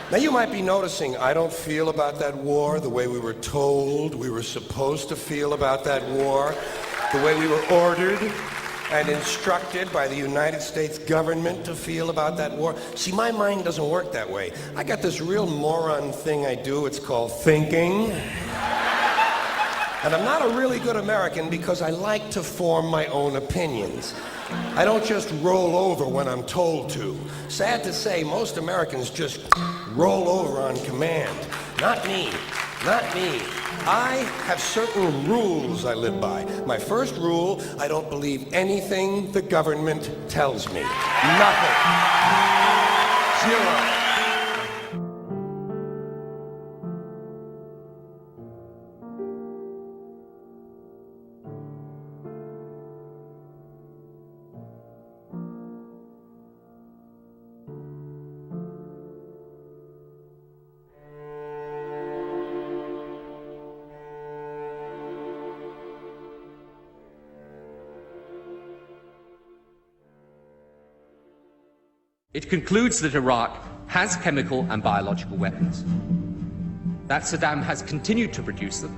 Now you might be noticing I don't feel about that war the way we were told we were supposed to feel about that war, the way we were ordered and instructed by the United States government to feel about that war. See, my mind doesn't work that way. I got this real moron thing I do, it's called thinking. And I'm not a really good American because I like to form my own opinions. I don't just roll over when I'm told to. Sad to say, most Americans just roll over on command. Not me. Not me. I have certain rules I live by. My first rule, I don't believe anything the government tells me. Nothing. Zero. It concludes that Iraq has chemical and biological weapons, that Saddam has continued to produce them,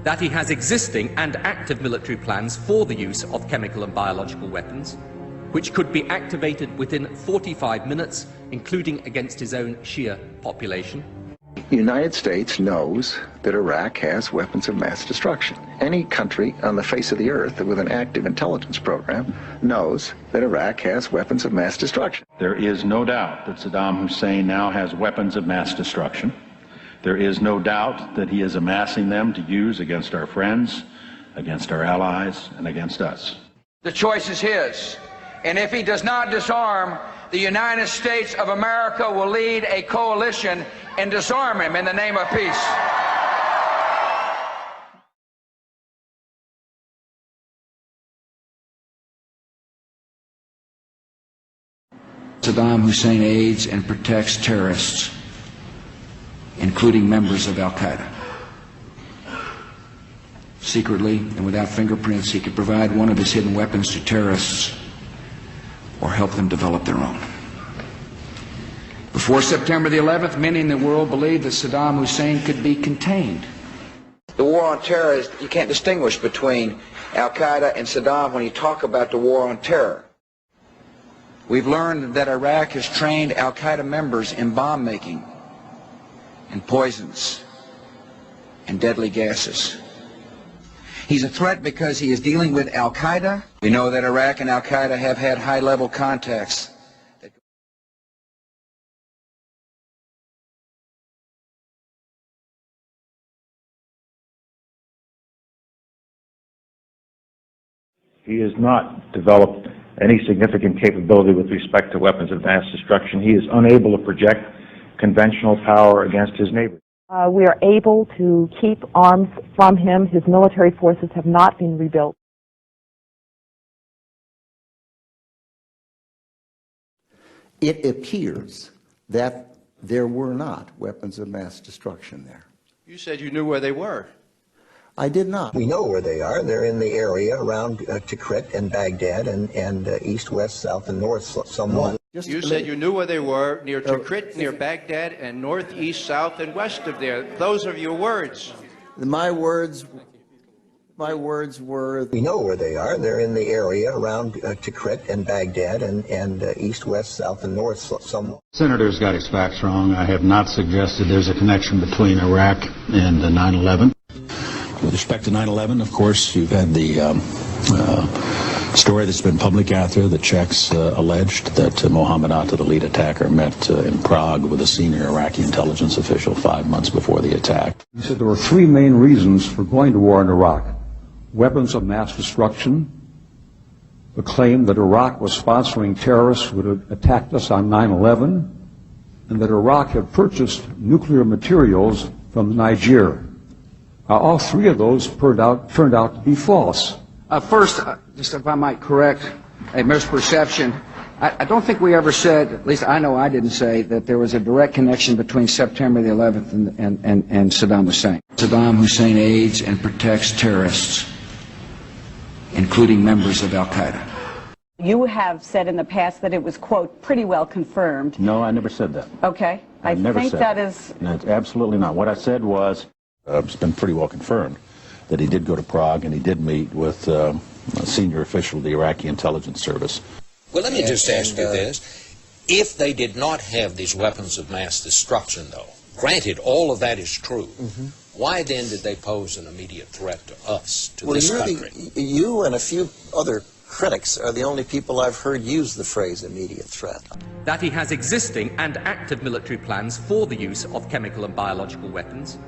that he has existing and active military plans for the use of chemical and biological weapons, which could be activated within 45 minutes, including against his own Shia population. The United States knows that Iraq has weapons of mass destruction. Any country on the face of the earth with an active intelligence program knows that Iraq has weapons of mass destruction. There is no doubt that Saddam Hussein now has weapons of mass destruction. There is no doubt that he is amassing them to use against our friends, against our allies, and against us. The choice is his. And if he does not disarm, the United States of America will lead a coalition and disarm him in the name of peace. Saddam Hussein aids and protects terrorists, including members of Al-Qaeda. Secretly and without fingerprints, he could provide one of his hidden weapons to terrorists or help them develop their own. Before September the 11th, many in the world believed that Saddam Hussein could be contained. The war on terror is, you can't distinguish between Al-Qaeda and Saddam when you talk about the war on terror. We've learned that Iraq has trained Al-Qaeda members in bomb making and poisons and deadly gases. He's a threat because he is dealing with Al-Qaeda. We know that Iraq and Al-Qaeda have had high-level contacts. He has not developed any significant capability with respect to weapons of mass destruction. He is unable to project conventional power against his neighbors. We are able to keep arms from him. His military forces have not been rebuilt. It appears that there were not weapons of mass destruction there. You said you knew where they were. I did not. We know where they are. They're in the area around Tikrit and Baghdad and east, west, south, and north somewhat. You said you knew where they were, near Tikrit, near Baghdad, and north, east, south, and west of there. Those are your words. My words were... We know where they are. They're in the area around Tikrit and Baghdad and east, west, south, and north somewhat. Senator's got his facts wrong. I have not suggested there's a connection between Iraq and 9/11. With respect to 9/11, of course, you've had the story that's been public out there. The Czechs alleged that Mohammed Atta, the lead attacker, met in Prague with a senior Iraqi intelligence official 5 months before the attack. He said there were three main reasons for going to war in Iraq: weapons of mass destruction, the claim that Iraq was sponsoring terrorists who had attacked us on 9/11, and that Iraq had purchased nuclear materials from Niger. All three of those turned out to be false. First, just if I might correct a misperception, I don't think we ever said, at least I know I didn't say, that there was a direct connection between September the 11th and Saddam Hussein. Saddam Hussein aids and protects terrorists, including members of Al-Qaeda. You have said in the past that it was, quote, pretty well confirmed. No, I never said that. Okay. I never think said that is... No, it's absolutely not. What I said was, it's been pretty well confirmed that he did go to Prague and he did meet with a senior official of the Iraqi intelligence service. Well, let me just ask you this. If they did not have these weapons of mass destruction, though, granted all of that is true, why then did they pose an immediate threat to us, to this country? You and a few other critics are the only people I've heard use the phrase immediate threat. That he has existing and active military plans for the use of chemical and biological weapons,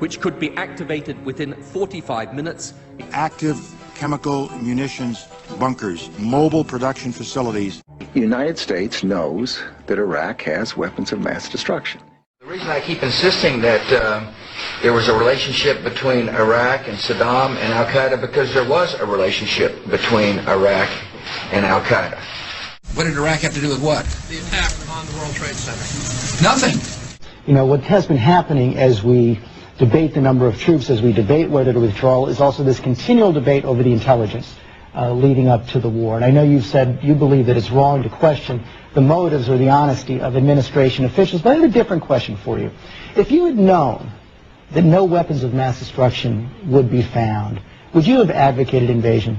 which could be activated within 45 minutes. Active chemical munitions bunkers, mobile production facilities. The United States knows that Iraq has weapons of mass destruction. The reason I keep insisting that there was a relationship between Iraq and Saddam and Al-Qaeda, because there was a relationship between Iraq and Al-Qaeda. What did Iraq have to do with what? The attack on the World Trade Center. Nothing. You know, what has been happening as we debate the number of troops, as we debate whether to withdraw, is also this continual debate over the intelligence leading up to the war. And I know you've said you believe that it's wrong to question the motives or the honesty of administration officials, but I have a different question for you. If you had known that no weapons of mass destruction would be found, would you have advocated invasion?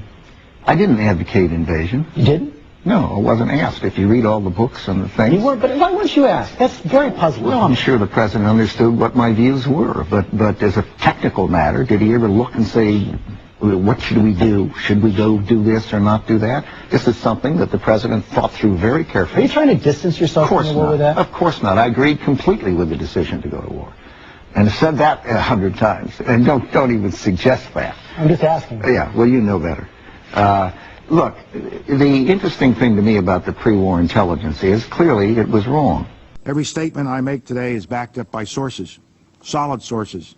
I didn't advocate invasion. You didn't? No, I wasn't asked. If you read all the books and the things... You weren't, but why weren't you asked? That's very puzzling. Well, I'm sure the president understood what my views were, but as a technical matter, did he ever look and say, what should we do? Should we go do this or not do that? This is something that the president thought through very carefully. Are you trying to distance yourself from the war with that? Of course not. I agreed completely with the decision to go to war. And I've said that 100 times. And don't even suggest that. I'm just asking. Yeah, well, you know better. Look, the interesting thing to me about the pre-war intelligence is clearly it was wrong. Every statement I make today is backed up by sources, solid sources.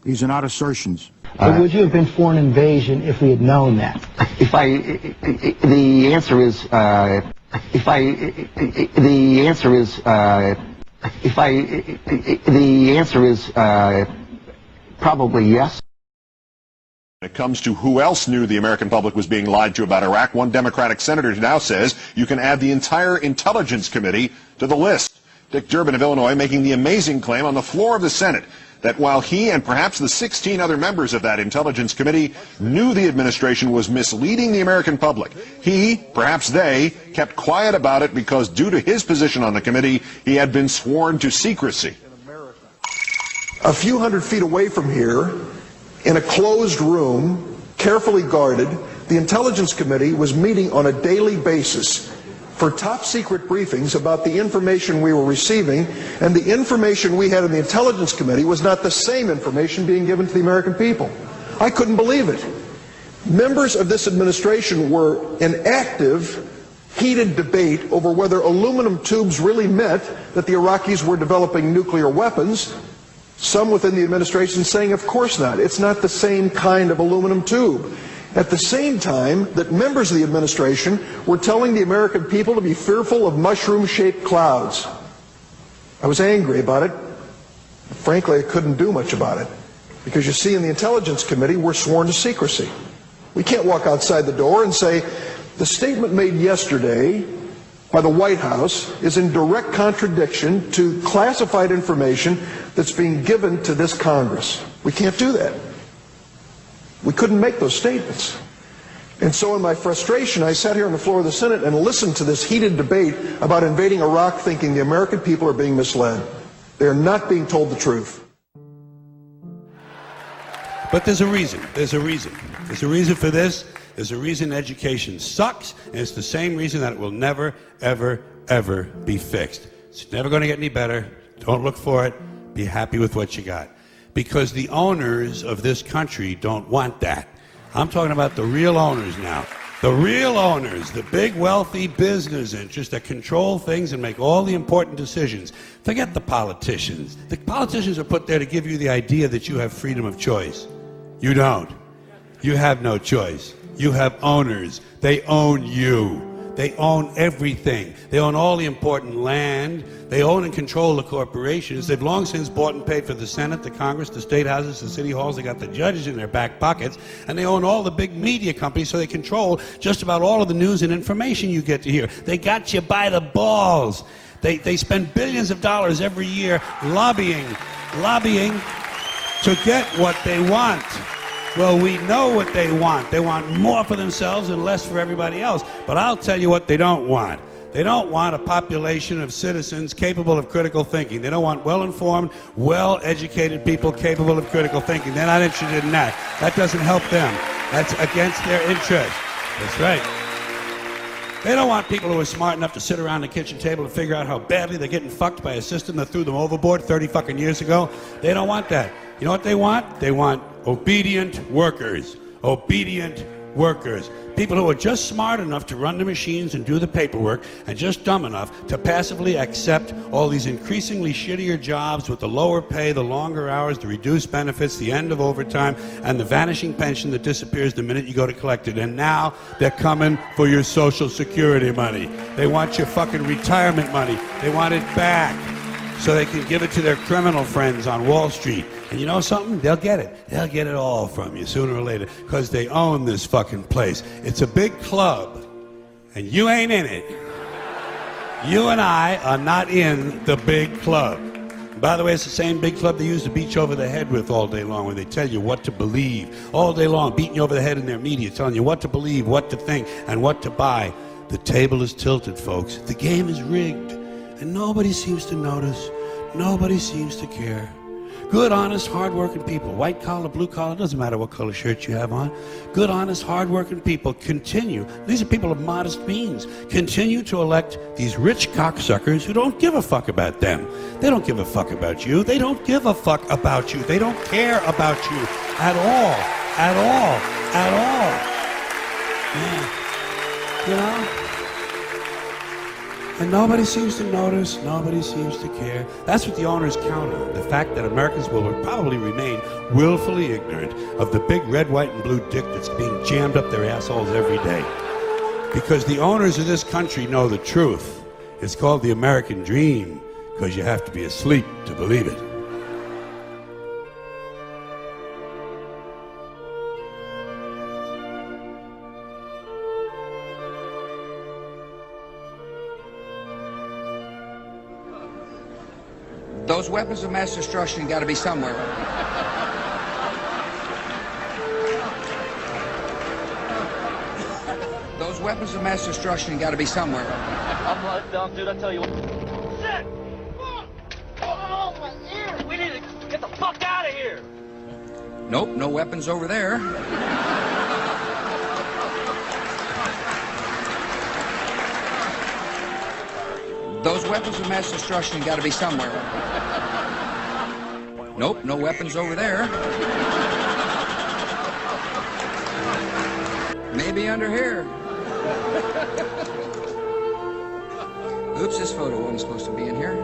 These are not assertions. But would you have been for an invasion if we had known that? The answer is probably yes. When it comes to who else knew the American public was being lied to about Iraq, one Democratic senator now says you can add the entire Intelligence Committee to the list. Dick Durbin of Illinois making the amazing claim on the floor of the Senate that while he and perhaps the 16 other members of that Intelligence Committee knew the administration was misleading the American public, he, perhaps they, kept quiet about it because due to his position on the committee, he had been sworn to secrecy. A few hundred feet away from here, in a closed room, carefully guarded, the Intelligence Committee was meeting on a daily basis for top secret briefings about the information we were receiving, and the information we had in the Intelligence Committee was not the same information being given to the American people. I couldn't believe it. Members of this administration were in active, heated debate over whether aluminum tubes really meant that the Iraqis were developing nuclear weapons. Some within the administration saying, of course not. It's not the same kind of aluminum tube. At the same time that members of the administration were telling the American people to be fearful of mushroom-shaped clouds. I was angry about it. Frankly, I couldn't do much about it. Because you see, in the Intelligence Committee, we're sworn to secrecy. We can't walk outside the door and say, the statement made yesterday by the White House is in direct contradiction to classified information that's being given to this Congress. We can't do that. We couldn't make those statements. And so in my frustration, I sat here on the floor of the Senate and listened to this heated debate about invading Iraq, thinking the American people are being misled. They are not being told the truth. But there's a reason. There's a reason. There's a reason for this. There's a reason education sucks, and it's the same reason that it will never, ever, ever be fixed. It's never going to get any better. Don't look for it. Be happy with what you got. Because the owners of this country don't want that. I'm talking about the real owners now. The real owners, the big wealthy business interests that control things and make all the important decisions. Forget the politicians. The politicians are put there to give you the idea that you have freedom of choice. You don't. You have no choice. You have owners. They own you. They own everything. They own all the important land. They own and control the corporations. They've long since bought and paid for the Senate, the Congress, the state houses, the city halls. They got the judges in their back pockets. And they own all the big media companies, so they control just about all of the news and information you get to hear. They got you by the balls. They spend billions of dollars every year lobbying to get what they want. Well, we know what they want. They want more for themselves and less for everybody else. But I'll tell you what they don't want. They don't want a population of citizens capable of critical thinking. They don't want well-informed, well-educated people capable of critical thinking. They're not interested in that. That doesn't help them. That's against their interest. That's right. They don't want people who are smart enough to sit around the kitchen table and figure out how badly they're getting fucked by a system that threw them overboard 30 fucking years ago. They don't want that. You know what they want? They want obedient workers. Obedient workers. People who are just smart enough to run the machines and do the paperwork, and just dumb enough to passively accept all these increasingly shittier jobs with the lower pay, the longer hours, the reduced benefits, the end of overtime, and the vanishing pension that disappears the minute you go to collect it. And now they're coming for your Social Security money. They want your fucking retirement money. They want it back so they can give it to their criminal friends on Wall Street. And you know something? They'll get it. They'll get it all from you sooner or later, because they own this fucking place. It's a big club, and you ain't in it. You and I are not in the big club. By the way, it's the same big club they use to beat you over the head with all day long, where they tell you what to believe. All day long, beating you over the head in their media, telling you what to believe, what to think, and what to buy. The table is tilted, folks. The game is rigged, and nobody seems to notice. Nobody seems to care. Good, honest, hard-working people, white collar, blue collar, doesn't matter what color shirt you have on. Good, honest, hard-working people continue, these are people of modest means, continue to elect these rich cocksuckers who don't give a fuck about them. They don't give a fuck about you. They don't give a fuck about you. They don't care about you at all, at all, at all. Yeah. You know? And nobody seems to notice, nobody seems to care. That's what the owners count on, the fact that Americans will probably remain willfully ignorant of the big red, white, and blue dick that's being jammed up their assholes every day. Because the owners of this country know the truth. It's called the American dream, because you have to be asleep to believe it. Those weapons of mass destruction got to be somewhere. Those weapons of mass destruction got to be somewhere. I'm not down, dude. I tell you what. Shit! Oh, my ear! We need to get the fuck out of here! Nope, no weapons over there. Those weapons of mass destruction got to be somewhere. Nope, no weapons over there. Maybe under here. Oops, this photo wasn't supposed to be in here.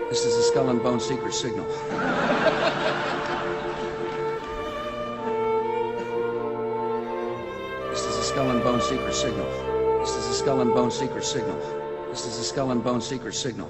This is a Skull and Bone secret signal. This is a Skull and Bone secret signal. This is a Skull and Bone secret signal. This is a Skull and Bone secret signal.